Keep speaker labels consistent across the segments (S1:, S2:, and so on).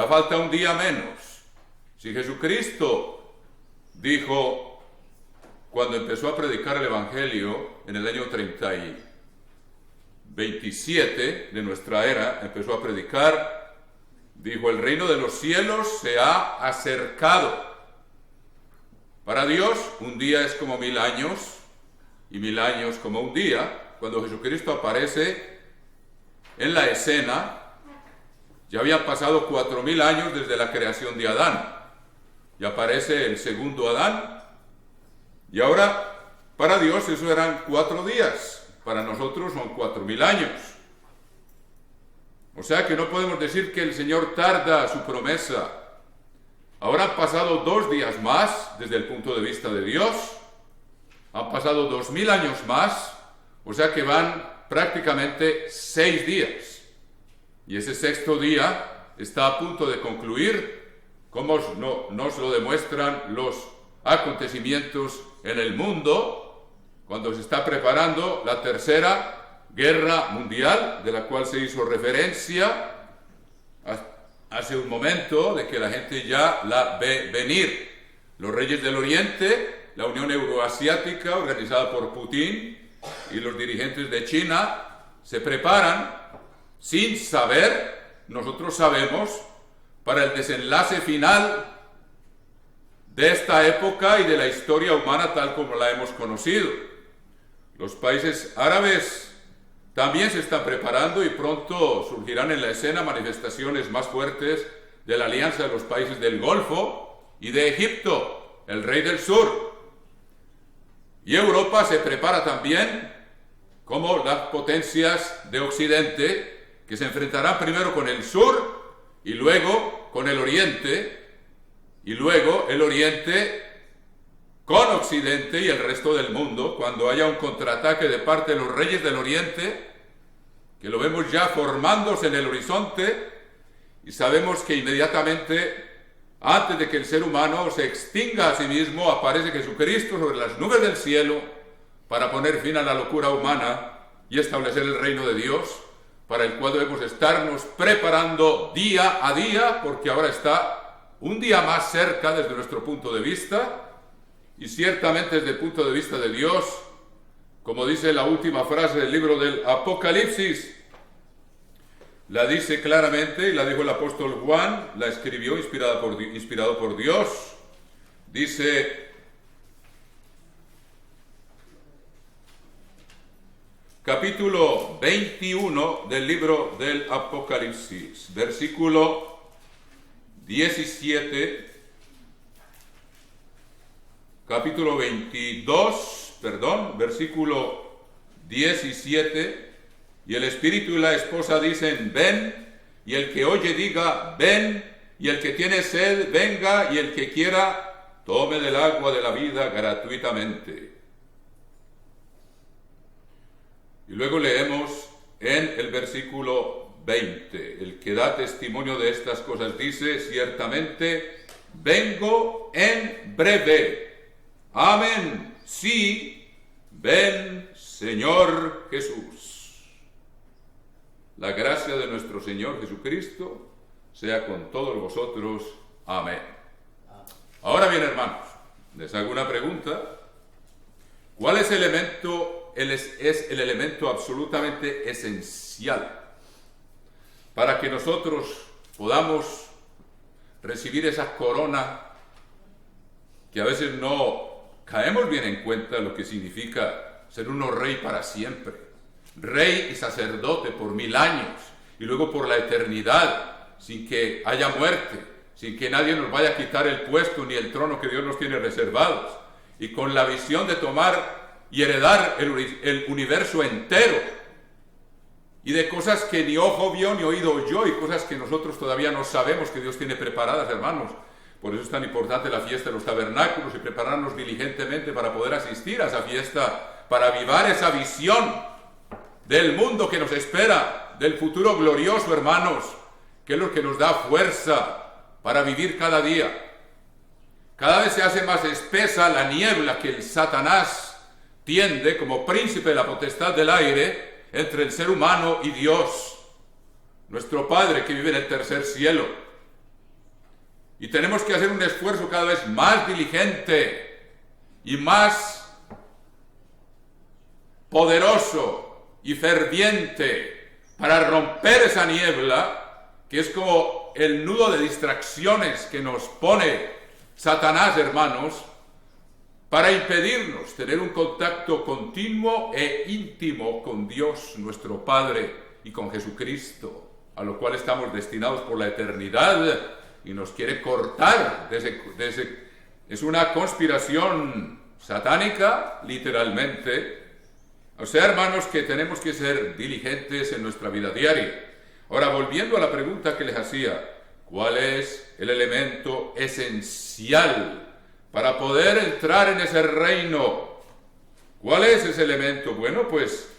S1: falta un día menos. Si Jesucristo dijo, cuando empezó a predicar el Evangelio en el año 27 de nuestra era, empezó a predicar, dijo, el reino de los cielos se ha acercado. Para Dios, un día es como 1000 años, y 1000 años como un día. Cuando Jesucristo aparece en la escena, ya habían pasado 4000 años desde la creación de Adán. Y aparece el segundo Adán. Y ahora, para Dios, eso eran 4 días. Para nosotros son 4000 años. O sea que no podemos decir que el Señor tarda su promesa. Ahora han pasado 2 días más desde el punto de vista de Dios. Han pasado 2000 años más. O sea que van prácticamente 6 días. Y ese sexto día está a punto de concluir, como nos lo demuestran los acontecimientos en el mundo, cuando se está preparando la tercera guerra mundial, de la cual se hizo referencia hace un momento, de que la gente ya la ve venir. Los reyes del Oriente, la Unión Euroasiática, organizada por Putin, y los dirigentes de China, se preparan sin saber, nosotros sabemos, para el desenlace final de esta época y de la historia humana tal como la hemos conocido. Los países árabes también se están preparando y pronto surgirán en la escena manifestaciones más fuertes de la alianza de los países del Golfo y de Egipto, el rey del sur. Y Europa se prepara también como las potencias de Occidente, que se enfrentarán primero con el sur y luego con el oriente, y luego el oriente con Occidente y el resto del mundo, cuando haya un contraataque de parte de los reyes del oriente, que lo vemos ya formándose en el horizonte, y sabemos que inmediatamente, antes de que el ser humano se extinga a sí mismo, aparece Jesucristo sobre las nubes del cielo para poner fin a la locura humana y establecer el reino de Dios, para el cual debemos estarnos preparando día a día, porque ahora está un día más cerca desde nuestro punto de vista, y ciertamente desde el punto de vista de Dios, como dice la última frase del libro del Apocalipsis, la dice claramente, y la dijo el apóstol Juan, la escribió inspirado por Dios, dice, capítulo 21 del libro del Apocalipsis, versículo 17, capítulo 22, versículo 17, y el espíritu y la esposa dicen, ven, y el que oye diga, ven, y el que tiene sed, venga, y el que quiera, tome del agua de la vida gratuitamente. Y luego leemos en el versículo 20, el que da testimonio de estas cosas dice, ciertamente, vengo en breve. Amén. Sí, ven, Señor Jesús. La gracia de nuestro Señor Jesucristo sea con todos vosotros. Amén. Ahora bien, hermanos, les hago una pregunta. ¿Cuál es el elemento? Es el elemento absolutamente esencial para que nosotros podamos recibir esa corona que a veces no caemos bien en cuenta de lo que significa ser uno rey para siempre, rey y sacerdote por 1000 años y luego por la eternidad, sin que haya muerte, sin que nadie nos vaya a quitar el puesto ni el trono que Dios nos tiene reservados, y con la visión de tomar y heredar el universo entero, y de cosas que ni ojo vio ni oído oyó, y cosas que nosotros todavía no sabemos que Dios tiene preparadas, hermanos. Por eso es tan importante la fiesta de los tabernáculos y prepararnos diligentemente para poder asistir a esa fiesta, para avivar esa visión del mundo que nos espera, del futuro glorioso, hermanos, que es lo que nos da fuerza para vivir cada día. Cada vez se hace más espesa la niebla que el Satanás tiende como príncipe de la potestad del aire entre el ser humano y Dios, nuestro Padre que vive en el tercer cielo. Y tenemos que hacer un esfuerzo cada vez más diligente y más poderoso y ferviente para romper esa niebla que es como el nudo de distracciones que nos pone Satanás, hermanos, para impedirnos tener un contacto continuo e íntimo con Dios, nuestro Padre, y con Jesucristo, a lo cual estamos destinados por la eternidad, y nos quiere cortar. Es una conspiración satánica, literalmente. O sea, hermanos, que tenemos que ser diligentes en nuestra vida diaria. Ahora, volviendo a la pregunta que les hacía, ¿cuál es el elemento esencial para poder entrar en ese reino? ¿Cuál es ese elemento? Bueno, pues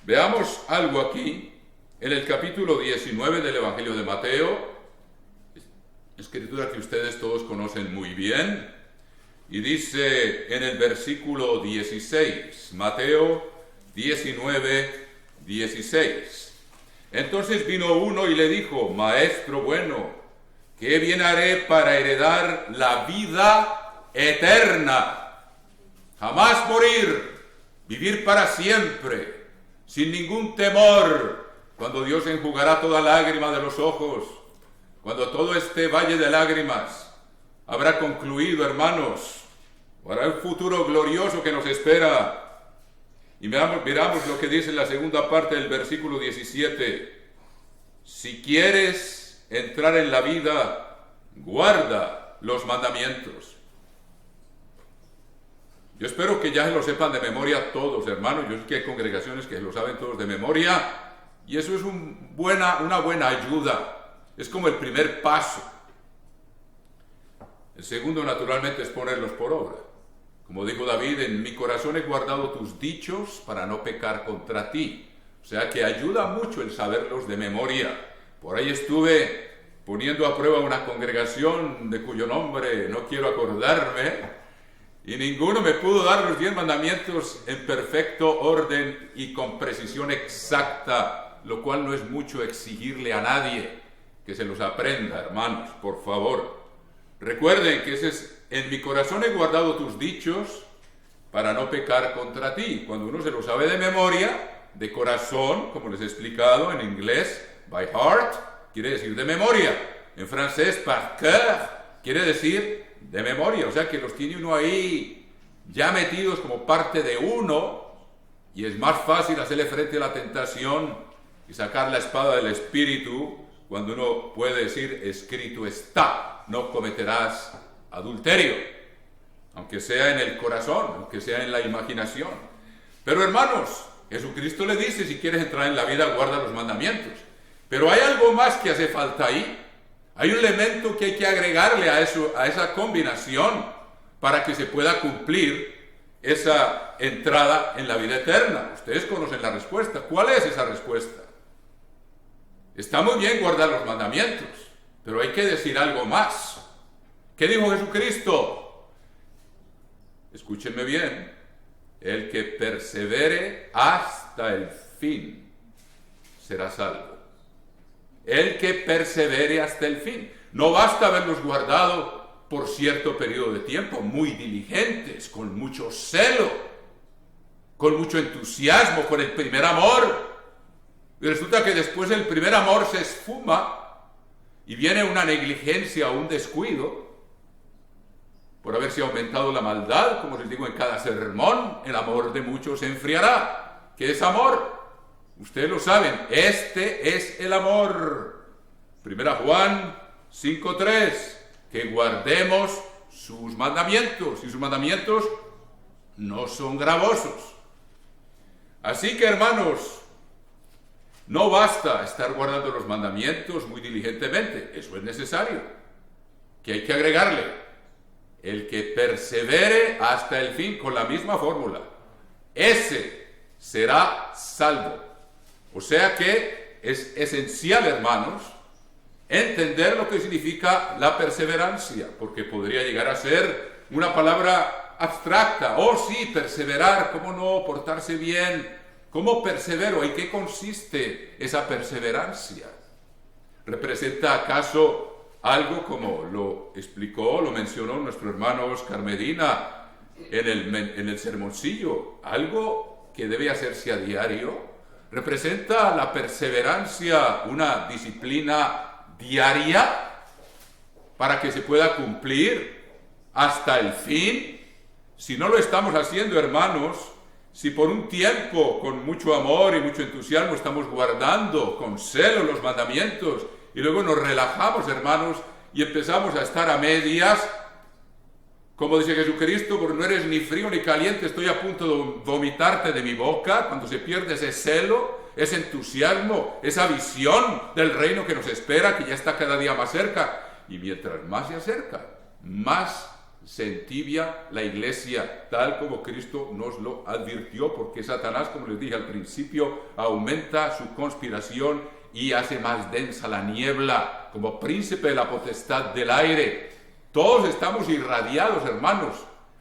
S1: veamos algo aquí en el capítulo 19 del Evangelio de Mateo, escritura que ustedes todos conocen muy bien, y dice en el versículo 16, Mateo 19, 16. Entonces vino uno y le dijo: Maestro bueno, ¿qué bien haré para heredar la vida eterna? Jamás morir, vivir para siempre, sin ningún temor, cuando Dios enjugará toda lágrima de los ojos, cuando todo este valle de lágrimas habrá concluido, hermanos, habrá un futuro glorioso que nos espera. Y miramos lo que dice en la segunda parte del versículo 17. Si quieres entrar en la vida, guarda los mandamientos. Yo espero que ya lo sepan de memoria todos, hermanos. Yo sé que hay congregaciones que lo saben todos de memoria, y eso es una buena ayuda. Es como el primer paso. El segundo, naturalmente, es ponerlos por obra. Como dijo David: en mi corazón he guardado tus dichos para no pecar contra ti. O sea que ayuda mucho el saberlos de memoria. Por ahí estuve poniendo a prueba una congregación de cuyo nombre no quiero acordarme, y ninguno me pudo dar los 10 mandamientos en perfecto orden y con precisión exacta, lo cual no es mucho exigirle a nadie que se los aprenda, hermanos, por favor. Recuerden que ese es: en mi corazón he guardado tus dichos para no pecar contra ti. Cuando uno se lo sabe de memoria, de corazón, como les he explicado en inglés, by heart, quiere decir de memoria. En francés, par cœur, quiere decir de memoria. O sea que los tiene uno ahí ya metidos como parte de uno, y es más fácil hacerle frente a la tentación y sacar la espada del Espíritu cuando uno puede decir: escrito está, no cometerás adulterio, aunque sea en el corazón, aunque sea en la imaginación. Pero, hermanos, Jesucristo le dice: si quieres entrar en la vida, guarda los mandamientos. Pero hay algo más que hace falta ahí. Hay un elemento que hay que agregarle a esa combinación para que se pueda cumplir esa entrada en la vida eterna. Ustedes conocen la respuesta. ¿Cuál es esa respuesta? Está muy bien guardar los mandamientos, pero hay que decir algo más. ¿Qué dijo Jesucristo? Escúchenme bien: el que persevere hasta el fin será salvo. El que persevere hasta el fin. No basta haberlos guardado por cierto periodo de tiempo, muy diligentes, con mucho celo, con mucho entusiasmo, con el primer amor. Y resulta que después el primer amor se esfuma y viene una negligencia o un descuido, por haberse aumentado la maldad. Como les digo en cada sermón, el amor de muchos se enfriará. ¿Qué es amor? Ustedes lo saben, este es el amor. 1 Juan 5:3, que guardemos sus mandamientos, y sus mandamientos no son gravosos. Así que, hermanos, no basta estar guardando los mandamientos muy diligentemente, eso es necesario. ¿Qué hay que agregarle? El que persevere hasta el fin, con la misma fórmula, ese será salvo. O sea que es esencial, hermanos, entender lo que significa la perseverancia, porque podría llegar a ser una palabra abstracta. Oh sí, perseverar, ¿cómo no? Portarse bien. ¿Cómo persevero? ¿En qué consiste esa perseverancia? ¿Representa acaso algo como lo explicó, lo mencionó nuestro hermano Oscar Medina en el sermoncillo, algo que debe hacerse a diario, representa la perseverancia, una disciplina diaria para que se pueda cumplir hasta el fin. Si no lo estamos haciendo, hermanos, si por un tiempo, con mucho amor y mucho entusiasmo, estamos guardando con celo los mandamientos y luego nos relajamos, hermanos, y empezamos a estar a medias, como dice Jesucristo, porque no eres ni frío ni caliente, estoy a punto de vomitarte de mi boca, cuando se pierde ese celo, ese entusiasmo, esa visión del reino que nos espera, que ya está cada día más cerca. Y mientras más se acerca, más se entibia la iglesia, tal como Cristo nos lo advirtió, porque Satanás, como les dije al principio, aumenta su conspiración y hace más densa la niebla, como príncipe de la potestad del aire. Todos estamos irradiados, hermanos,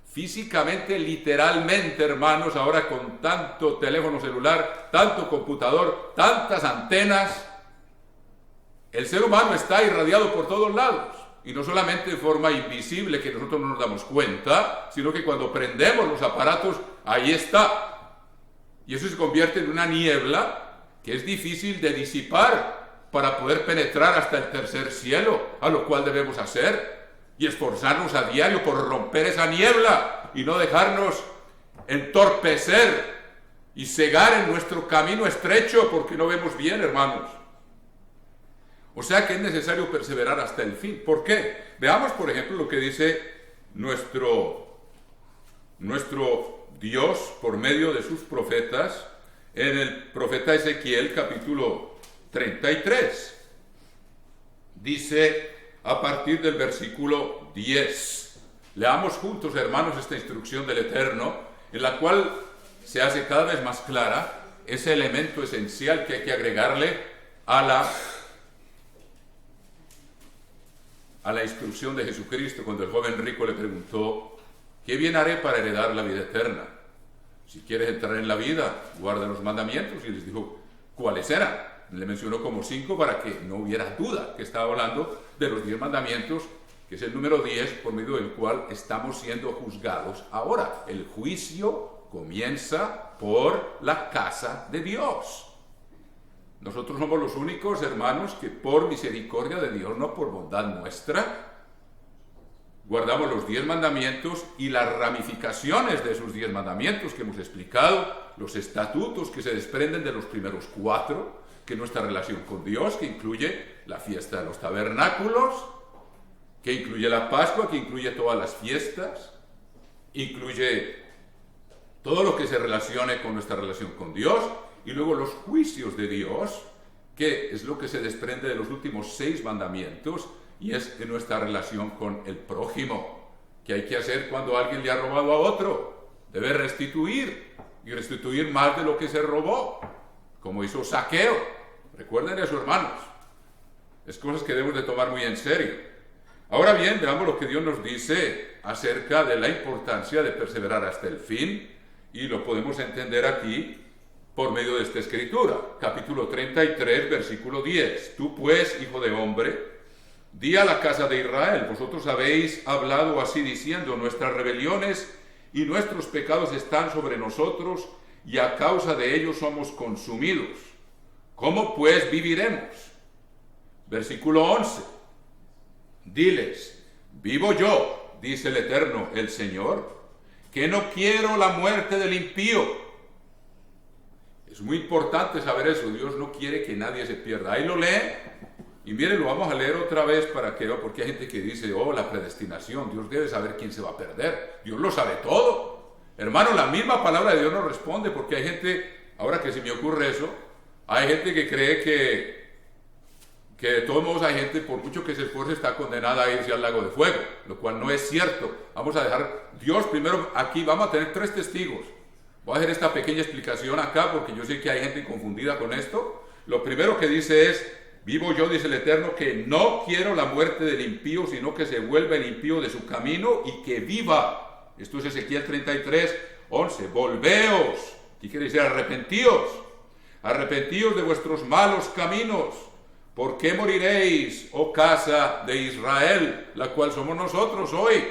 S1: físicamente, literalmente, hermanos, ahora con tanto teléfono celular, tanto computador, tantas antenas, el ser humano está irradiado por todos lados. Y no solamente de forma invisible, que nosotros no nos damos cuenta, sino que cuando prendemos los aparatos, ahí está. Y eso se convierte en una niebla que es difícil de disipar para poder penetrar hasta el tercer cielo, a lo cual debemos hacer y esforzarnos a diario por romper esa niebla y no dejarnos entorpecer y cegar en nuestro camino estrecho porque no vemos bien, hermanos. O sea que es necesario perseverar hasta el fin. ¿Por qué? Veamos, por ejemplo, lo que dice nuestro Dios por medio de sus profetas en el profeta Ezequiel, capítulo 33. Dice a partir del versículo 10. Leamos juntos, hermanos, esta instrucción del Eterno, en la cual se hace cada vez más clara ese elemento esencial que hay que agregarle a la instrucción de Jesucristo, cuando el joven rico le preguntó: ¿qué bien haré para heredar la vida eterna? Si quieres entrar en la vida, guarda los mandamientos. Y les dijo cuáles eran. Le mencionó como 5 para que no hubiera duda que estaba hablando de los 10 mandamientos, que es el número 10 por medio del cual estamos siendo juzgados ahora. El juicio comienza por la casa de Dios. Nosotros somos los únicos, hermanos, que por misericordia de Dios, no por bondad nuestra, guardamos los 10 mandamientos y las ramificaciones de esos 10 mandamientos que hemos explicado, los estatutos que se desprenden de los primeros 4, que es nuestra relación con Dios, que incluye la fiesta de los tabernáculos, que incluye la Pascua, que incluye todas las fiestas, incluye todo lo que se relacione con nuestra relación con Dios, y luego los juicios de Dios, que es lo que se desprende de los últimos 6 mandamientos, y es en nuestra relación con el prójimo. ¿Qué hay que hacer cuando alguien le ha robado a otro? Debe restituir, y restituir más de lo que se robó, como hizo Zaqueo. Recuerden eso, hermanos. Es cosas que debemos de tomar muy en serio. Ahora bien, veamos lo que Dios nos dice acerca de la importancia de perseverar hasta el fin, y lo podemos entender aquí por medio de esta escritura. Capítulo 33, versículo 10. Tú pues, hijo de hombre, di a la casa de Israel: vosotros habéis hablado así diciendo, nuestras rebeliones y nuestros pecados están sobre nosotros, y a causa de ellos somos consumidos. ¿Cómo pues viviremos? Versículo 11. Diles: vivo yo, dice el Eterno, el Señor, que no quiero la muerte del impío. Es muy importante saber eso. Dios no quiere que nadie se pierda. Ahí lo lee. Y miren, lo vamos a leer otra vez para que, porque hay gente que dice: oh, la predestinación, Dios debe saber quién se va a perder. Dios lo sabe todo. Hermano, la misma palabra de Dios nos responde, porque hay gente, ahora que se me ocurre eso, hay gente que cree que de todos modos hay gente, por mucho que se esfuerce, está condenada a irse al lago de fuego, lo cual no es cierto. Vamos a dejar, Dios primero, aquí vamos a tener 3 testigos. Voy a hacer esta pequeña explicación acá, porque yo sé que hay gente confundida con esto. Lo primero que dice es: vivo yo, dice el Eterno, que no quiero la muerte del impío, sino que se vuelva el impío de su camino y que viva. Esto es Ezequiel 33, 11. Volveos. ¿Qué quiere decir? Arrepentíos. Arrepentíos de vuestros malos caminos, ¿Por qué moriréis, oh casa de Israel, la cual somos nosotros hoy?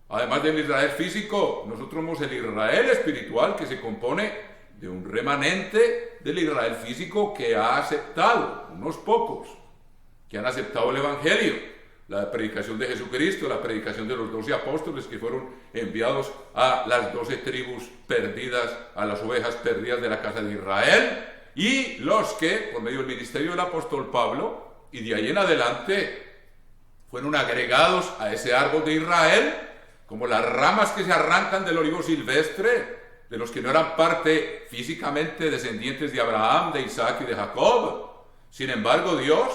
S1: Además del Israel físico, nosotros somos el Israel espiritual, que se compone de un remanente del Israel físico que ha aceptado, unos pocos, que han aceptado el Evangelio, la predicación de Jesucristo, la predicación de los 12 apóstoles que fueron enviados a las 12 tribus perdidas, a las ovejas perdidas de la casa de Israel, y los que, por medio del ministerio del apóstol Pablo, y de ahí en adelante, fueron agregados a ese árbol de Israel, como las ramas que se arrancan del olivo silvestre, de los que no eran parte físicamente descendientes de Abraham, de Isaac y de Jacob. Sin embargo, Dios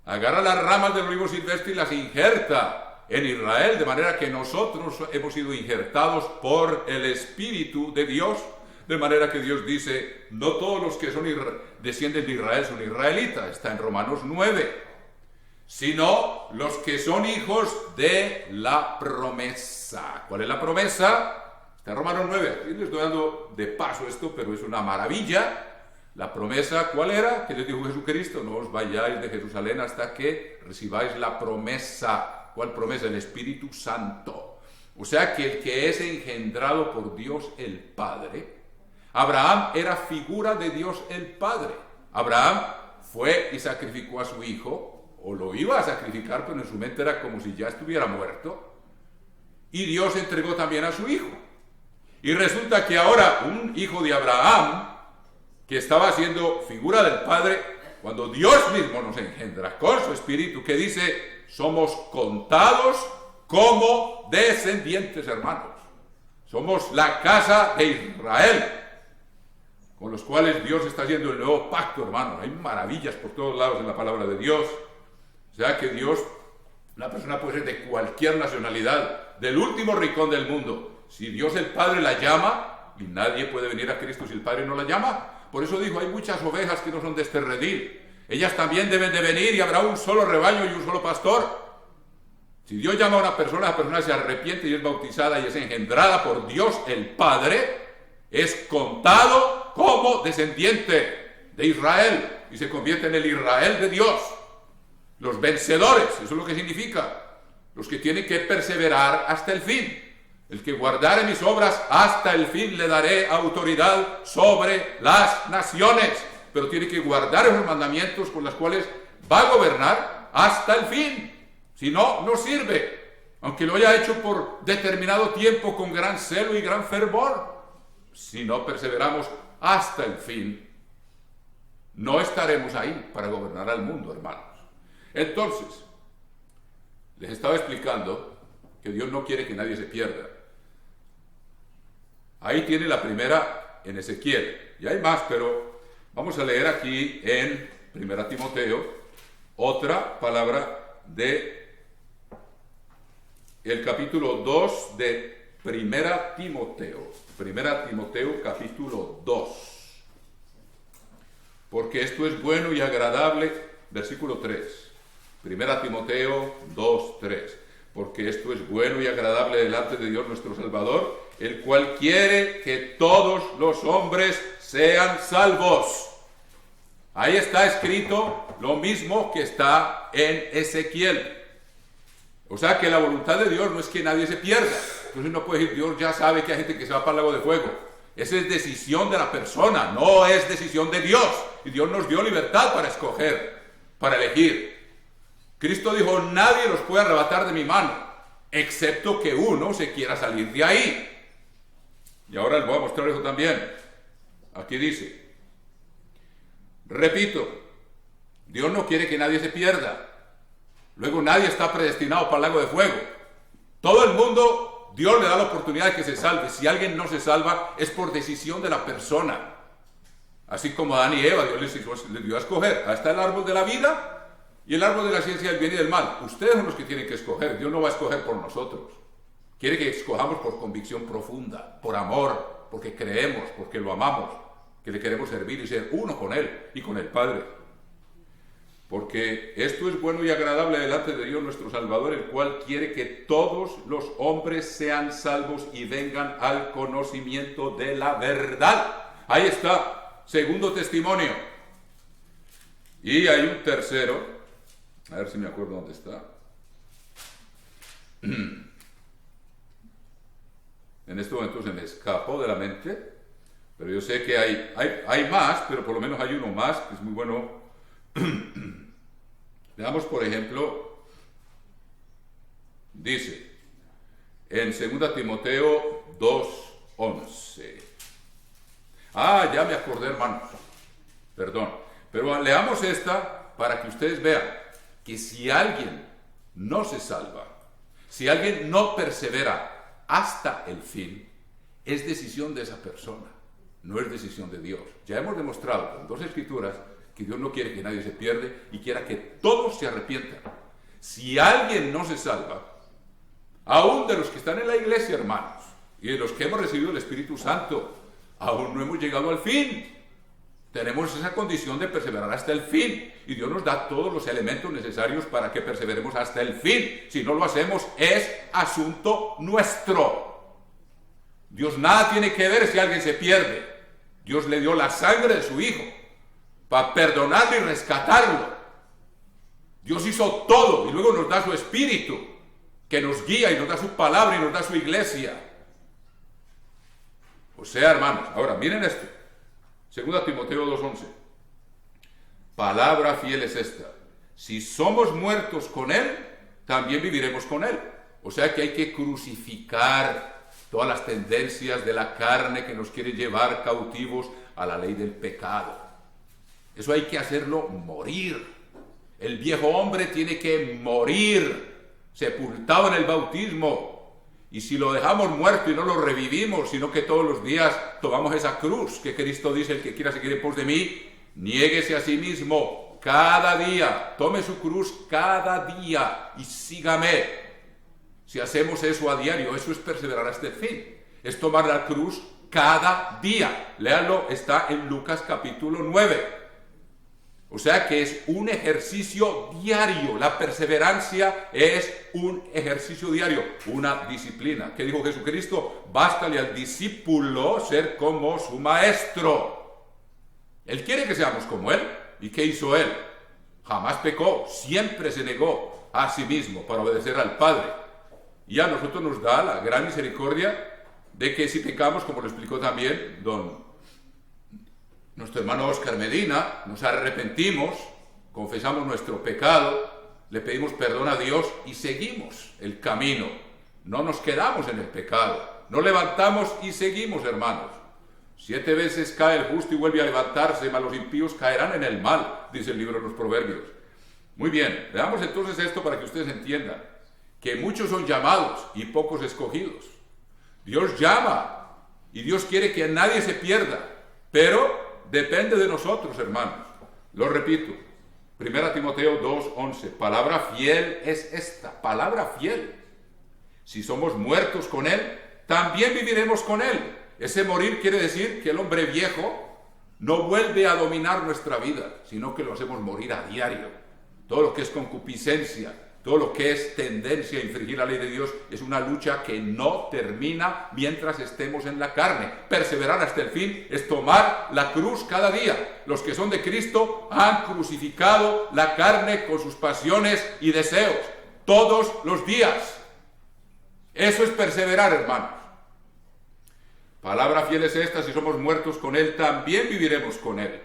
S1: agarra las ramas del olivo silvestre y las injerta en Israel, de manera que nosotros hemos sido injertados por el Espíritu de Dios, de manera que Dios dice, no todos los que descienden de Israel son israelitas, está en Romanos 9, sino los que son hijos de la promesa. ¿Cuál es la promesa? Está en Romanos 9, aquí les estoy dando de paso esto, pero es una maravilla. La promesa, ¿cuál era? Que les dijo Jesucristo, no os vayáis de Jerusalén hasta que recibáis la promesa. ¿Cuál promesa? El Espíritu Santo. O sea que el que es engendrado por Dios el Padre, Abraham era figura de Dios el Padre. Abraham fue y sacrificó a su hijo, o lo iba a sacrificar, pero en su mente era como si ya estuviera muerto. Y Dios entregó también a su hijo. Y resulta que ahora un hijo de Abraham, que estaba siendo figura del Padre, cuando Dios mismo nos engendra con su Espíritu, que dice, somos contados como descendientes, hermanos. Somos la casa de Israel, con los cuales Dios está haciendo el nuevo pacto, hermanos. Hay maravillas por todos lados en la palabra de Dios. O sea que Dios, una persona puede ser de cualquier nacionalidad, del último rincón del mundo. Si Dios el Padre la llama, y nadie puede venir a Cristo si el Padre no la llama. Por eso dijo, hay muchas ovejas que no son de este redil. Ellas también deben de venir y habrá un solo rebaño y un solo pastor. Si Dios llama a una persona, la persona se arrepiente y es bautizada y es engendrada por Dios el Padre, es contado como descendiente de Israel y se convierte en el Israel de Dios. Los vencedores, eso es lo que significa. Los que tienen que perseverar hasta el fin. El que guardare mis obras hasta el fin le daré autoridad sobre las naciones. Pero tiene que guardar esos mandamientos con los cuales va a gobernar hasta el fin. Si no, no sirve. Aunque lo haya hecho por determinado tiempo con gran celo y gran fervor. Si no perseveramos hasta el fin, no estaremos ahí para gobernar al mundo, hermanos. Entonces, les estaba explicando que Dios no quiere que nadie se pierda. Ahí tiene la primera en Ezequiel. Y hay más, pero vamos a leer aquí en 1 Timoteo otra palabra de el capítulo 2 de 1 Timoteo. 1 Timoteo capítulo 2. Porque esto es bueno y agradable, versículo 3. 1 Timoteo 2, 3. Porque esto es bueno y agradable delante de Dios nuestro Salvador, el cual quiere que todos los hombres sean salvos. Ahí está escrito lo mismo que está en Ezequiel. O sea que la voluntad de Dios no es que nadie se pierda. Entonces no puede decir, Dios ya sabe que hay gente que se va para el lago de fuego. Esa es decisión de la persona, no es decisión de Dios. Y Dios nos dio libertad para escoger, para elegir. Cristo dijo, nadie los puede arrebatar de mi mano, excepto que uno se quiera salir de ahí. Y ahora les voy a mostrar eso también. Aquí dice, repito, Dios no quiere que nadie se pierda. Luego nadie está predestinado para el lago de fuego. Todo el mundo, Dios le da la oportunidad de que se salve. Si alguien no se salva, es por decisión de la persona. Así como Adán y Eva, Dios les dio a escoger. Ahí está el árbol de la vida y el árbol de la ciencia del bien y del mal. Ustedes son los que tienen que escoger. Dios no va a escoger por nosotros. Quiere que escojamos por convicción profunda, por amor, porque creemos, porque lo amamos, que le queremos servir y ser uno con Él y con el Padre. Porque esto es bueno y agradable delante de Dios nuestro Salvador, el cual quiere que todos los hombres sean salvos y vengan al conocimiento de la verdad. Ahí está, segundo testimonio. Y hay un tercero, a ver si me acuerdo dónde está. En este momento se me escapó de la mente, pero yo sé que hay más, pero por lo menos hay uno más que es muy bueno. Veamos, por ejemplo, dice en 2 Timoteo 2:11. Ya me acordé, hermanos, perdón, pero leamos esta para que ustedes vean que si alguien no se salva, si alguien no persevera hasta el fin, es decisión de esa persona, no es decisión de Dios. Ya hemos demostrado con 2 escrituras que Dios no quiere que nadie se pierda y quiera que todos se arrepientan. Si alguien no se salva, aún de los que están en la iglesia, hermanos, y de los que hemos recibido el Espíritu Santo, aún no hemos llegado al fin. Tenemos esa condición de perseverar hasta el fin, y Dios nos da todos los elementos necesarios para que perseveremos hasta el fin. Si no lo hacemos, es asunto nuestro. Dios nada tiene que ver si alguien se pierde. Dios le dio la sangre de su Hijo para perdonarlo y rescatarlo. Dios hizo todo y luego nos da su Espíritu, que nos guía y nos da su palabra y nos da su iglesia. O sea, hermanos, ahora miren esto. 2 Timoteo 2:11. Palabra fiel es esta: si somos muertos con Él, también viviremos con Él. O sea que hay que crucificar todas las tendencias de la carne que nos quiere llevar cautivos a la ley del pecado. Eso hay que hacerlo morir. El viejo hombre tiene que morir, sepultado en el bautismo. Y si lo dejamos muerto y no lo revivimos, sino que todos los días tomamos esa cruz que Cristo dice: el que quiera seguir en pos de mí, niéguese a sí mismo cada día, tome su cruz cada día y sígame. Si hacemos eso a diario, eso es perseverar hasta el fin, es tomar la cruz cada día. Léanlo, está en Lucas capítulo 9. O sea que es un ejercicio diario. La perseverancia es un ejercicio diario, una disciplina. ¿Qué dijo Jesucristo? Bástale al discípulo ser como su maestro. Él quiere que seamos como Él. ¿Y qué hizo Él? Jamás pecó, siempre se negó a sí mismo para obedecer al Padre. Y a nosotros nos da la gran misericordia de que si pecamos, como lo explicó también nuestro hermano Oscar Medina, nos arrepentimos, confesamos nuestro pecado, le pedimos perdón a Dios y seguimos el camino. No nos quedamos en el pecado, nos levantamos y seguimos, hermanos. 7 veces cae el justo y vuelve a levantarse, mas los impíos caerán en el mal, dice el libro de los Proverbios. Muy bien, veamos entonces esto para que ustedes entiendan que muchos son llamados y pocos escogidos. Dios llama y Dios quiere que nadie se pierda, pero depende de nosotros, hermanos. Lo repito, 1 Timoteo 2:11, palabra fiel es esta, palabra fiel. Si somos muertos con Él, también viviremos con Él. Ese morir quiere decir que el hombre viejo no vuelve a dominar nuestra vida, sino que lo hacemos morir a diario. Todo lo que es concupiscencia, todo lo que es tendencia a infringir la ley de Dios es una lucha que no termina mientras estemos en la carne. Perseverar hasta el fin es tomar la cruz cada día. Los que son de Cristo han crucificado la carne con sus pasiones y deseos todos los días. Eso es perseverar, hermanos. Palabra fiel es esta: si somos muertos con Él, también viviremos con Él.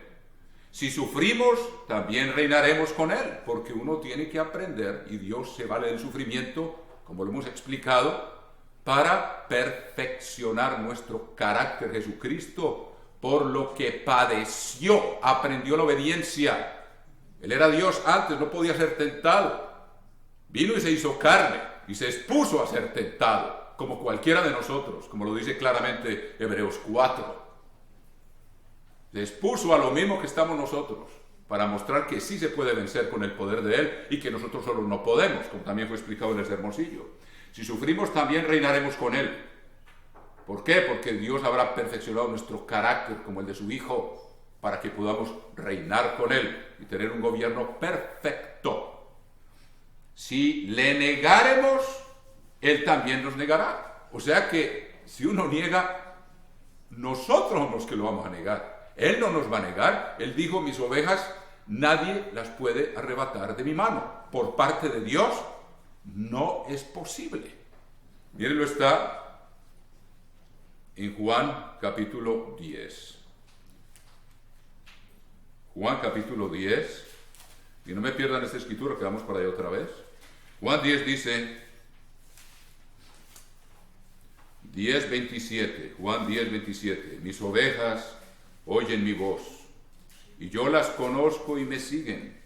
S1: Si sufrimos, también reinaremos con Él, porque uno tiene que aprender, y Dios se vale del sufrimiento, como lo hemos explicado, para perfeccionar nuestro carácter. Jesucristo, por lo que padeció, aprendió la obediencia. Él era Dios antes, no podía ser tentado. Vino y se hizo carne, y se expuso a ser tentado, como cualquiera de nosotros, como lo dice claramente Hebreos 4. Se expuso a lo mismo que estamos nosotros, para mostrar que sí se puede vencer con el poder de Él y que nosotros solos no podemos, como también fue explicado en el sermoncillo. Si sufrimos, también reinaremos con Él. ¿Por qué? Porque Dios habrá perfeccionado nuestro carácter como el de su Hijo, para que podamos reinar con Él y tener un gobierno perfecto. Si le negaremos, Él también nos negará. O sea que si uno niega, nosotros somos los que lo vamos a negar. Él no nos va a negar. Él dijo: mis ovejas nadie las puede arrebatar de mi mano. Por parte de Dios no es posible. Mírenlo, está en Juan capítulo 10. Juan capítulo 10, y no me pierdan esta escritura que vamos para allá otra vez. Juan 10 dice, 10:27, Juan 10:27, mis ovejas oyen mi voz, y yo las conozco y me siguen,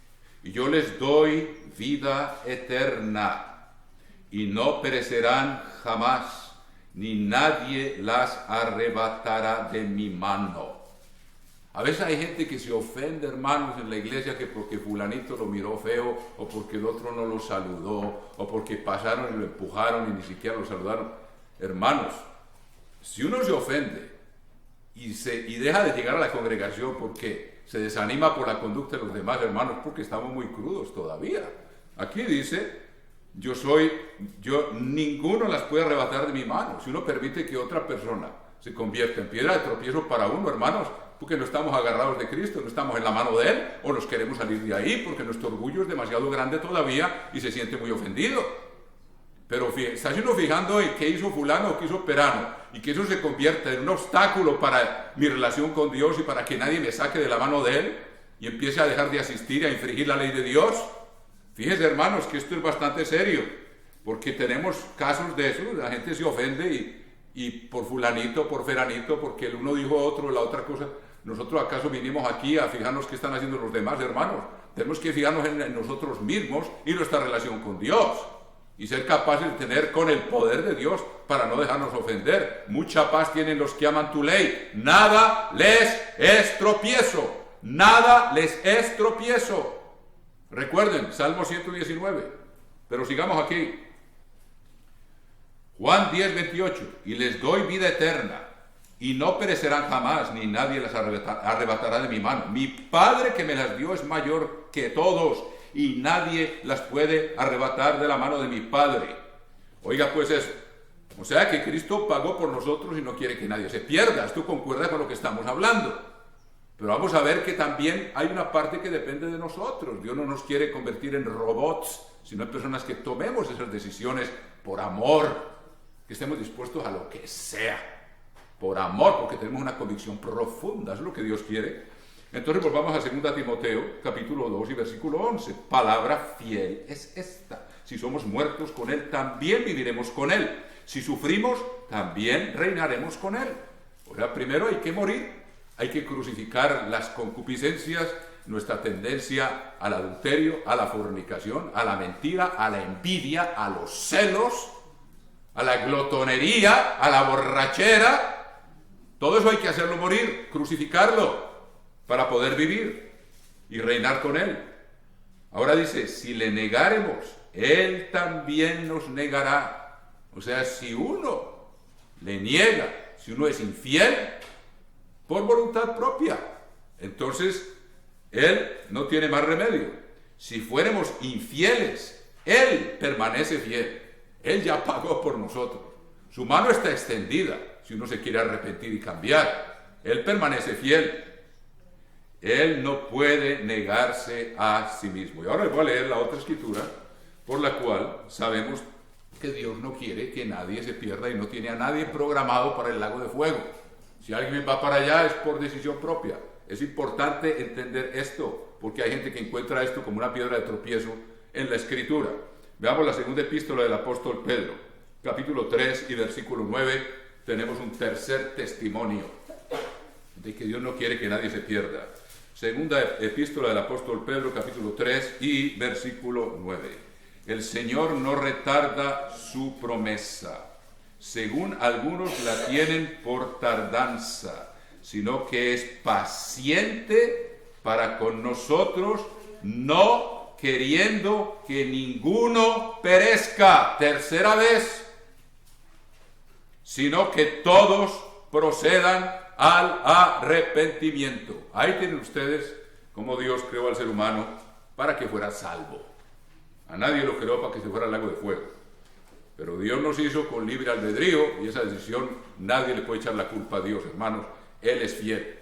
S1: y yo les doy vida eterna, y no perecerán jamás, ni nadie las arrebatará de mi mano. A veces hay gente que se ofende, hermanos, en la iglesia, que porque fulanito lo miró feo, o porque el otro no lo saludó, o porque pasaron y lo empujaron y ni siquiera lo saludaron. Hermanos, si uno se ofende y deja de llegar a la congregación porque se desanima por la conducta de los demás, hermanos, porque estamos muy crudos todavía. Aquí dice, ninguno las puede arrebatar de mi mano. Si uno permite que otra persona se convierta en piedra de tropiezo para uno, hermanos, porque no estamos agarrados de Cristo, no estamos en la mano de Él, o nos queremos salir de ahí porque nuestro orgullo es demasiado grande todavía y se siente muy ofendido. Pero está uno fijando en qué hizo fulano o qué hizo perano, y que eso se convierta en un obstáculo para mi relación con Dios y para que nadie me saque de la mano de Él y empiece a dejar de asistir y a infringir la ley de Dios. Fíjense, hermanos, que esto es bastante serio, porque tenemos casos de eso, la gente se ofende y por fulanito, por feranito, porque el uno dijo otro, la otra cosa. ¿Nosotros acaso vinimos aquí a fijarnos qué están haciendo los demás, hermanos? Tenemos que fijarnos en nosotros mismos y nuestra relación con Dios, y ser capaces de tener con el poder de Dios para no dejarnos ofender. Mucha paz tienen los que aman tu ley. Nada les es tropiezo. Nada les es tropiezo. Recuerden, Salmo 119. Pero sigamos aquí. Juan 10:28. Y les doy vida eterna, y no perecerán jamás, ni nadie las arrebatará de mi mano. Mi Padre que me las dio es mayor que todos, y nadie las puede arrebatar de la mano de mi Padre. Oiga pues eso. O sea que Cristo pagó por nosotros y no quiere que nadie se pierda. Esto concuerda con lo que estamos hablando. Pero vamos a ver que también hay una parte que depende de nosotros. Dios no nos quiere convertir en robots, sino en personas que tomemos esas decisiones por amor, que estemos dispuestos a lo que sea, por amor, porque tenemos una convicción profunda. Es lo que Dios quiere. Entonces volvamos a 2 Timoteo, capítulo 2 y versículo 11. Palabra fiel es esta: si somos muertos con Él, también viviremos con Él. Si sufrimos, también reinaremos con Él. O sea, primero hay que morir, hay que crucificar las concupiscencias, nuestra tendencia al adulterio, a la fornicación, a la mentira, a la envidia, a los celos, a la glotonería, a la borrachera. Todo eso hay que hacerlo morir, crucificarlo, para poder vivir y reinar con Él. Ahora dice, si le negáremos, Él también nos negará. O sea, si uno le niega, si uno es infiel por voluntad propia, entonces Él no tiene más remedio. Si fuéramos infieles, Él permanece fiel. Él ya pagó por nosotros. Su mano está extendida si uno se quiere arrepentir y cambiar. Él permanece fiel. Él no puede negarse a sí mismo. Y ahora les voy a leer la otra escritura por la cual sabemos que Dios no quiere que nadie se pierda y no tiene a nadie programado para el lago de fuego. Si alguien va para allá es por decisión propia. Es importante entender esto, porque hay gente que encuentra esto como una piedra de tropiezo en la escritura. Veamos la segunda epístola del apóstol Pedro, capítulo 3 y versículo 9. Tenemos un tercer testimonio de que Dios no quiere que nadie se pierda. Segunda epístola del apóstol Pedro, capítulo 3 y versículo 9. El Señor no retarda su promesa, según algunos la tienen por tardanza, sino que es paciente para con nosotros, no queriendo que ninguno perezca, tercera vez, sino que todos procedan al arrepentimiento. Ahí tienen ustedes cómo Dios creó al ser humano para que fuera salvo. A nadie lo creó para que se fuera al lago de fuego. Pero Dios nos hizo con libre albedrío y esa decisión nadie le puede echar la culpa a Dios, hermanos. Él es fiel.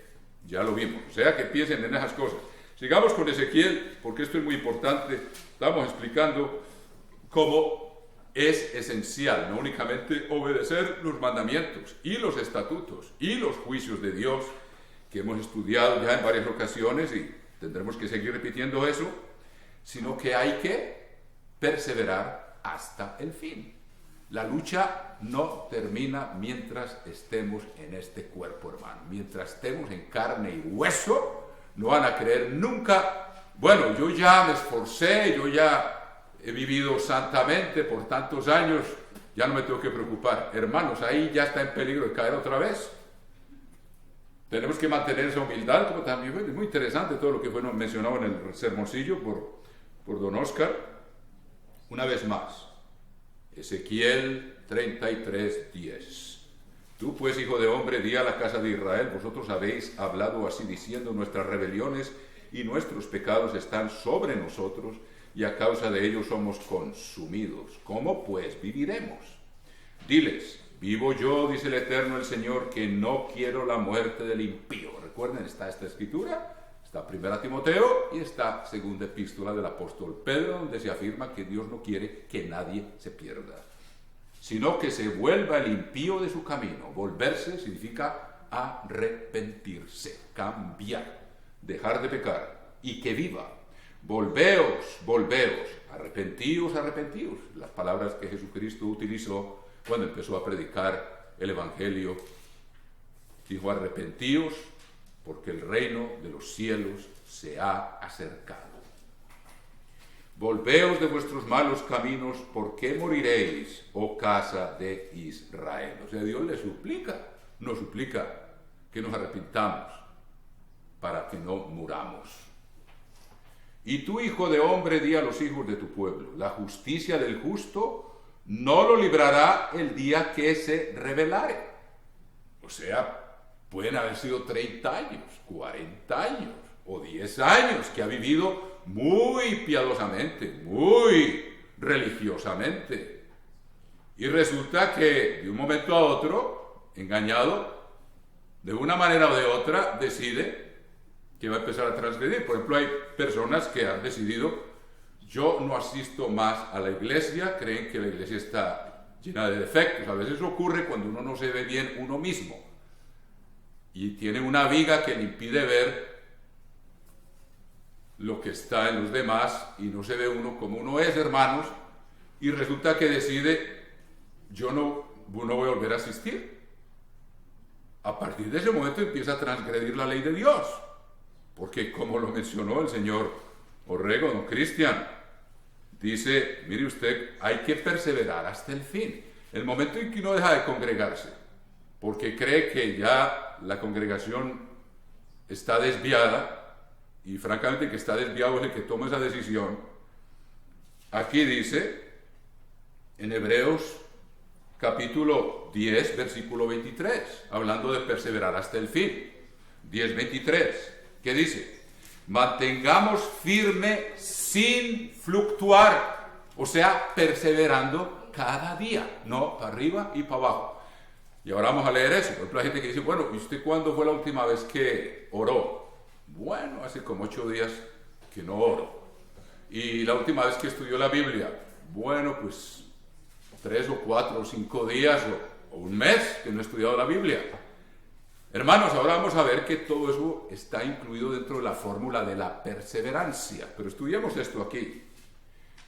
S1: Ya lo vimos. O sea que piensen en esas cosas. Sigamos con Ezequiel, porque esto es muy importante. Estamos explicando cómo es esencial no únicamente obedecer los mandamientos y los estatutos y los juicios de Dios, que hemos estudiado ya en varias ocasiones y tendremos que seguir repitiendo eso, sino que hay que perseverar hasta el fin. La lucha no termina mientras estemos en este cuerpo, hermano. Mientras estemos en carne y hueso, no van a creer nunca, bueno, yo ya me esforcé, yo ya he vivido santamente por tantos años, ya no me tengo que preocupar. Hermanos, ahí ya está en peligro de caer otra vez. Tenemos que mantener esa humildad, como también es muy interesante todo lo que fue mencionado en el sermoncillo por don Oscar. Una vez más, Ezequiel 33:10. Tú pues, hijo de hombre, di a la casa de Israel, vosotros habéis hablado así diciendo, nuestras rebeliones y nuestros pecados están sobre nosotros, y a causa de ellos somos consumidos. ¿Cómo pues viviremos? Diles, vivo yo, dice el Eterno el Señor, que no quiero la muerte del impío. Recuerden, está esta escritura, está 1 Timoteo y está 2 Epístola del apóstol Pedro, donde se afirma que Dios no quiere que nadie se pierda, sino que se vuelva el impío de su camino. Volverse significa arrepentirse, cambiar, dejar de pecar y que viva. Volveos, volveos, arrepentíos, arrepentíos. Las palabras que Jesucristo utilizó cuando empezó a predicar el Evangelio. Dijo, arrepentíos porque el reino de los cielos se ha acercado. Volveos de vuestros malos caminos, ¿por qué moriréis, oh casa de Israel? O sea, Dios le suplica, nos suplica que nos arrepintamos para que no muramos. Y tú, hijo de hombre, di a los hijos de tu pueblo, la justicia del justo no lo librará el día que se rebelare. O sea, pueden haber sido 30 años, 40 años o 10 años que ha vivido muy piadosamente, muy religiosamente. Y resulta que de un momento a otro, engañado, de una manera o de otra, decide que va a empezar a transgredir. Por ejemplo, hay personas que han decidido, yo no asisto más a la iglesia, creen que la iglesia está llena de defectos. A veces ocurre cuando uno no se ve bien uno mismo y tiene una viga que le impide ver lo que está en los demás y no se ve uno como uno es, hermanos, y resulta que decide, yo no voy a volver a asistir. A partir de ese momento empieza a transgredir la ley de Dios, porque como lo mencionó el señor Orrego, don Cristian, dice, mire usted, hay que perseverar hasta el fin. El momento en que uno deja de congregarse, porque cree que ya la congregación está desviada, y francamente que está desviado es el que toma esa decisión. Aquí dice, en Hebreos capítulo 10, versículo 23, hablando de perseverar hasta el fin, 10:23, ¿qué dice? Mantengamos firme sin fluctuar, o sea, perseverando cada día, no para arriba y para abajo. Y ahora vamos a leer eso. Por ejemplo, hay gente que dice, bueno, ¿y usted cuándo fue la última vez que oró? Bueno, hace como 8 días que no oro. Y la última vez que estudió la Biblia, bueno, pues 3 o 4 o 5 días o un mes que no he estudiado la Biblia. Hermanos, ahora vamos a ver que todo eso está incluido dentro de la fórmula de la perseverancia. Pero estudiamos esto aquí.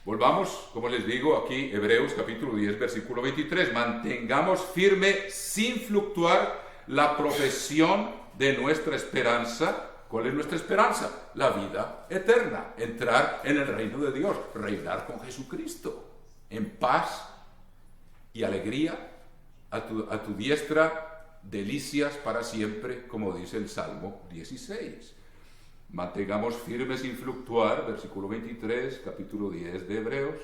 S1: Volvamos, como les digo, aquí, Hebreos capítulo 10, versículo 23. Mantengamos firme, sin fluctuar, la profesión de nuestra esperanza. ¿Cuál es nuestra esperanza? La vida eterna, entrar en el reino de Dios, reinar con Jesucristo, en paz y alegría, a tu diestra, delicias para siempre, como dice el Salmo 16. Mantengamos firmes sin fluctuar, versículo 23, capítulo 10 de Hebreos,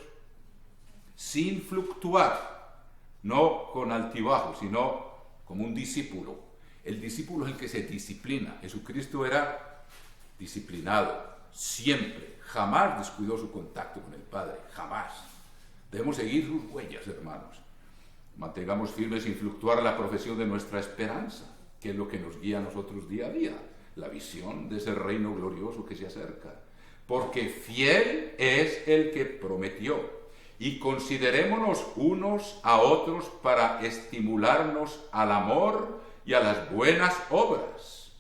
S1: sin fluctuar, no con altibajo, sino como un discípulo. El discípulo es el que se disciplina. Jesucristo era disciplinado, siempre, jamás descuidó su contacto con el Padre, jamás. Debemos seguir sus huellas, hermanos. Mantengamos firmes sin fluctuar la profesión de nuestra esperanza, que es lo que nos guía a nosotros día a día. la visión de ese reino glorioso que se acerca. Porque fiel es el que prometió. Y considerémonos unos a otros para estimularnos al amor y a las buenas obras,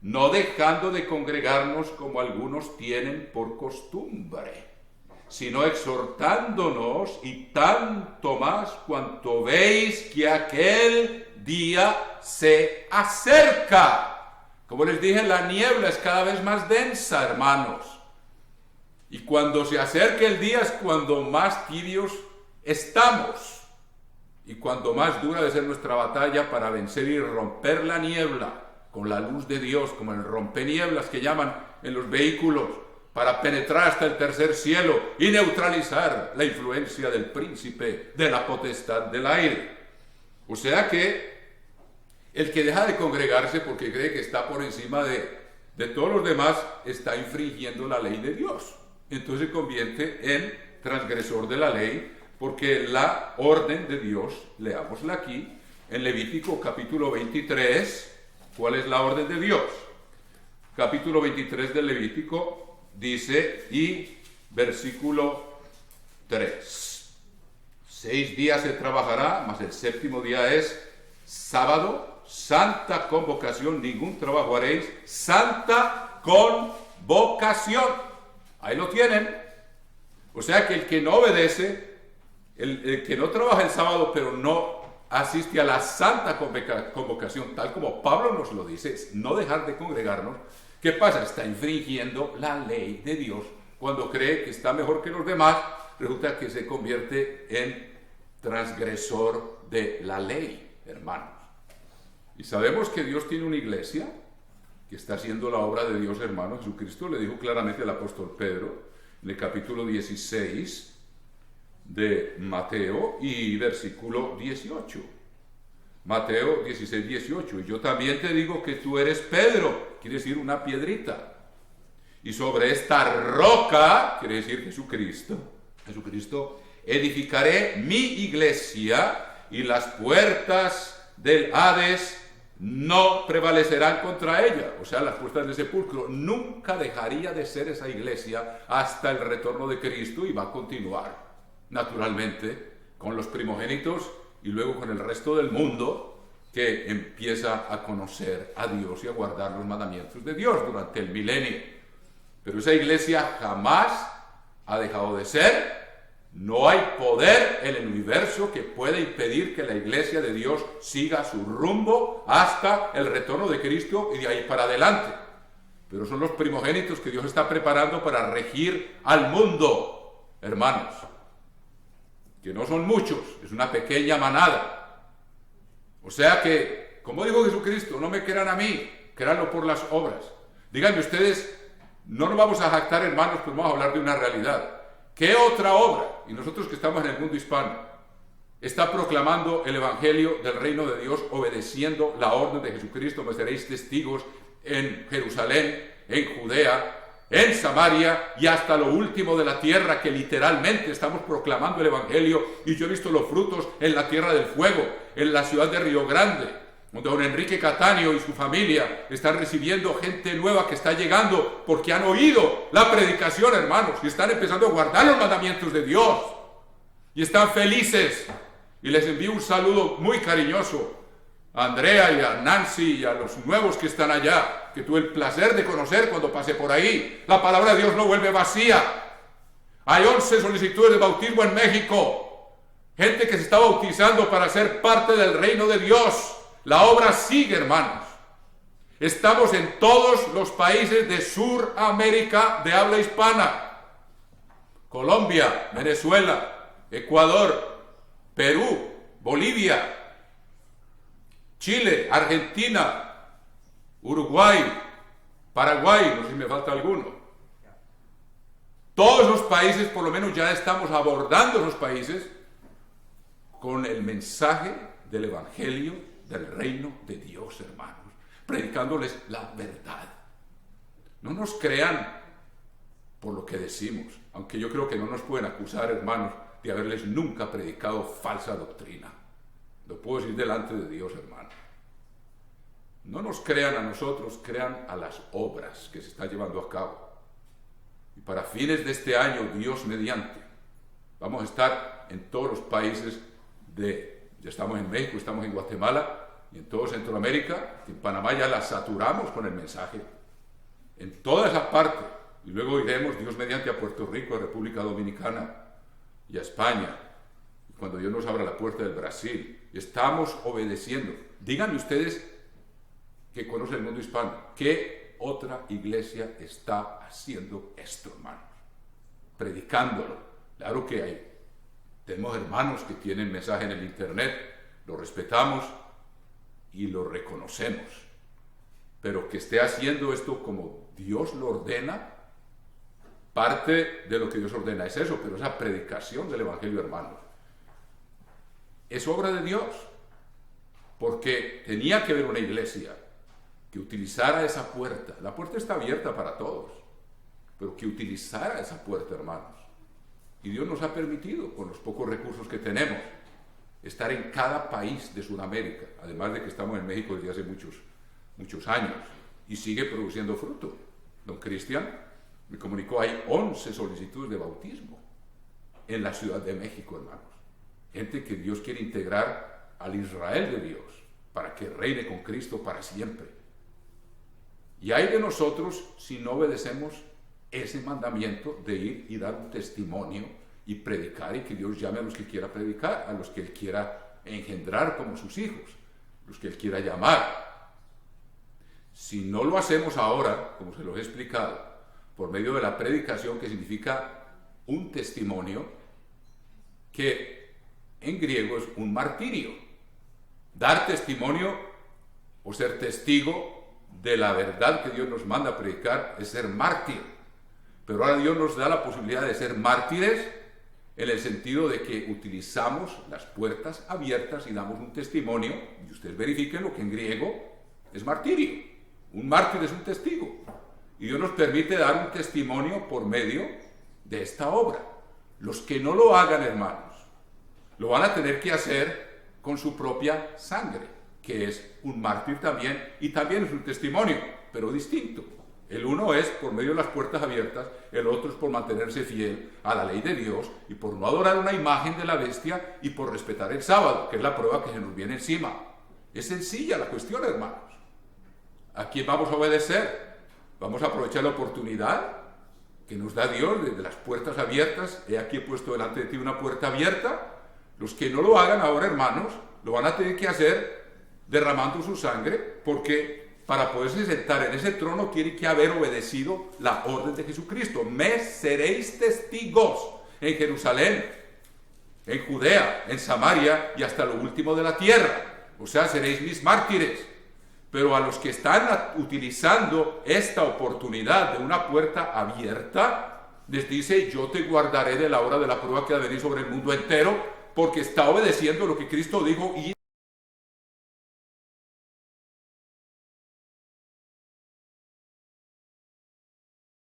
S1: no dejando de congregarnos como algunos tienen por costumbre, sino exhortándonos, y tanto más cuanto veis que aquel día se acerca. Como les dije, la niebla es cada vez más densa, hermanos. Y cuando se acerque el día es cuando más tibios estamos. Y cuando más dura debe ser nuestra batalla para vencer y romper la niebla con la luz de Dios, como el rompenieblas que llaman en los vehículos, para penetrar hasta el tercer cielo y neutralizar la influencia del príncipe de la potestad del aire. O sea que el que deja de congregarse porque cree que está por encima de todos los demás, está infringiendo la ley de Dios. Entonces se convierte en transgresor de la ley, porque la orden de Dios, leámosla aquí, en Levítico capítulo 23, ¿cuál es la orden de Dios? Capítulo 23 del Levítico dice, y versículo 3, 6 días se trabajará, mas el séptimo día es sábado, santa convocación, ningún trabajo haréis, santa convocación. Ahí lo tienen. O sea que el que no obedece, el que no trabaja el sábado, pero no asiste a la santa convocación, tal como Pablo nos lo dice, no dejar de congregarnos, ¿qué pasa? Está infringiendo la ley de Dios. Cuando cree que está mejor que los demás, resulta que se convierte en transgresor de la ley, hermanos. Y sabemos que Dios tiene una iglesia que está haciendo la obra de Dios, hermano. Jesucristo le dijo claramente al apóstol Pedro en el capítulo 16 de Mateo y versículo 18. Mateo 16, 18. Y yo también te digo que tú eres Pedro, quiere decir una piedrita. Y sobre esta roca, quiere decir Jesucristo, edificaré mi iglesia, y las puertas del Hades no prevalecerán contra ella. O sea, las puertas del sepulcro. Nunca dejaría de ser esa iglesia hasta el retorno de Cristo, y va a continuar, naturalmente, con los primogénitos y luego con el resto del mundo que empieza a conocer a Dios y a guardar los mandamientos de Dios durante el milenio. Pero esa iglesia jamás ha dejado de ser. No hay poder en el universo que pueda impedir que la iglesia de Dios siga su rumbo hasta el retorno de Cristo y de ahí para adelante. Pero son los primogénitos que Dios está preparando para regir al mundo, hermanos, que no son muchos, es una pequeña manada. O sea que, como dijo Jesucristo, no me crean a mí, créanlo por las obras. Díganme ustedes, no nos vamos a jactar, hermanos, pero vamos a hablar de una realidad. ¿Qué otra obra? Y nosotros que estamos en el mundo hispano, está proclamando el evangelio del reino de Dios, obedeciendo la orden de Jesucristo. Me seréis testigos en Jerusalén, en Judea, en Samaria y hasta lo último de la tierra, que literalmente estamos proclamando el evangelio. Y yo he visto los frutos en la Tierra del Fuego, en la ciudad de Río Grande, donde don Enrique Cataño y su familia están recibiendo gente nueva que está llegando porque han oído la predicación, hermanos, y están empezando a guardar los mandamientos de Dios y están felices. Y les envío un saludo muy cariñoso a Andrea y a Nancy y a los nuevos que están allá, que tuve el placer de conocer cuando pasé por ahí. La palabra de Dios no vuelve vacía. Hay 11 solicitudes de bautismo en México, gente que se está bautizando para ser parte del reino de Dios. La obra sigue, hermanos. Estamos en todos los países de Suramérica de habla hispana: Colombia, Venezuela, Ecuador, Perú, Bolivia, Chile, Argentina, Uruguay, Paraguay, no sé si me falta alguno. Todos los países, por lo menos ya estamos abordando esos países con el mensaje del evangelio del reino de Dios, hermanos, predicándoles la verdad. No nos crean por lo que decimos, aunque yo creo que no nos pueden acusar, hermanos, de haberles nunca predicado falsa doctrina. Lo puedo decir delante de Dios, hermano. No nos crean a nosotros, crean a las obras que se están llevando a cabo. Y para fines de este año, Dios mediante, vamos a estar en todos los países ya estamos en México, estamos en Guatemala y en todo Centroamérica. En Panamá ya la saturamos con el mensaje. En toda esa parte. Y luego iremos, Dios mediante, a Puerto Rico, a República Dominicana y a España. Y cuando Dios nos abra la puerta del Brasil, estamos obedeciendo. Díganme ustedes que conocen el mundo hispano, ¿qué otra iglesia está haciendo esto, hermanos? Predicándolo. Claro que hay. Tenemos hermanos que tienen mensaje en el internet, lo respetamos y lo reconocemos. Pero que esté haciendo esto como Dios lo ordena, parte de lo que Dios ordena es eso, pero esa predicación del Evangelio, hermanos, es obra de Dios, porque tenía que haber una iglesia que utilizara esa puerta. La puerta está abierta para todos, pero que utilizara esa puerta, hermanos. Y Dios nos ha permitido, con los pocos recursos que tenemos, estar en cada país de Sudamérica, además de que estamos en México desde hace muchos años, y sigue produciendo fruto. Don Cristian me comunicó, hay 11 solicitudes de bautismo en la Ciudad de México, hermanos. Gente que Dios quiere integrar al Israel de Dios, para que reine con Cristo para siempre. Y hay de nosotros si no obedecemos ese mandamiento de ir y dar un testimonio y predicar, y que Dios llame a los que quiera predicar, a los que Él quiera engendrar como sus hijos, los que Él quiera llamar. Si no lo hacemos ahora, como se los he explicado, por medio de la predicación, que significa un testimonio, que en griego es un martirio. Dar testimonio o ser testigo de la verdad que Dios nos manda a predicar es ser mártir. Pero ahora Dios nos da la posibilidad de ser mártires en el sentido de que utilizamos las puertas abiertas y damos un testimonio, y ustedes verifiquen lo que en griego es martirio. Un mártir es un testigo. Y Dios nos permite dar un testimonio por medio de esta obra. Los que no lo hagan, hermanos, lo van a tener que hacer con su propia sangre, que es un mártir también, y también es un testimonio, pero distinto. El uno es por medio de las puertas abiertas, el otro es por mantenerse fiel a la ley de Dios y por no adorar una imagen de la bestia y por respetar el sábado, que es la prueba que se nos viene encima. Es sencilla la cuestión, hermanos. ¿A quién vamos a obedecer? Vamos a aprovechar la oportunidad que nos da Dios desde las puertas abiertas. He aquí puesto delante de ti una puerta abierta. Los que no lo hagan ahora, hermanos, lo van a tener que hacer derramando su sangre, porque para poderse sentar en ese trono tiene que haber obedecido la orden de Jesucristo. Me seréis testigos en Jerusalén, en Judea, en Samaria y hasta lo último de la tierra. O sea, seréis mis mártires. Pero a los que están utilizando esta oportunidad de una puerta abierta, les dice, yo te guardaré de la hora de la prueba que ha de venir sobre el mundo entero, porque está obedeciendo lo que Cristo dijo y